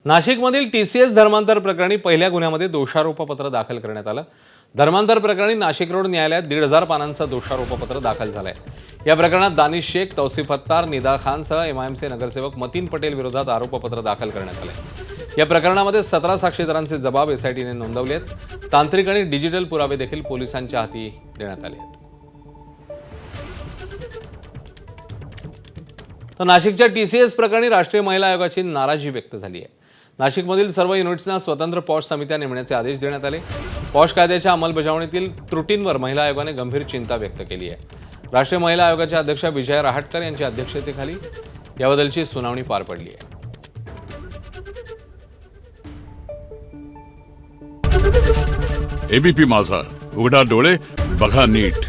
नाशिकमधील TCS धर्मांतर प्रकरणी पहिल्या गुन्ह्यामध्ये दोषारोपपत्र दाखल करण्यात आलं। धर्मांतर प्रकरणी नाशिक रोड न्यायालयात 1,500 पानांचं दोषारोपपत्र दाखल झालंय। या प्रकरणात दानिश शेख, तौसिफ अत्तार, निदा खानसह MIMचे नगरसेवक मतीन पटेल विरोधात आरोपपत्र दाखल करण्यात आलंय। या प्रकरणामध्ये 17 साक्षीदारांचे जबाब SITने नोंदवले आहेत। तांत्रिक आणि डिजिटल पुरावे देखील पोलिसांच्या हाती देण्यात आले आहेत। तर नाशिकच्या TCS प्रकरणी राष्ट्रीय महिला आयोगाची नाराजी व्यक्त झाली आहे। नाशिकमधील सर्व युनिट्सना स्वतंत्र पॉश समित्या नेमण्याचे आदेश देण्यात आले। पॉश कायद्याच्या अंमलबजावणीतील त्रुटींवर महिला आयोगाने गंभीर चिंता व्यक्त केली आहे। राष्ट्रीय महिला आयोगाच्या अध्यक्ष विजया रहाटकर यांच्या अध्यक्षतेखाली याबद्दलची सुनावणी पार पडली आहे। ABP माझा, उघडा डोळे बघा नीट।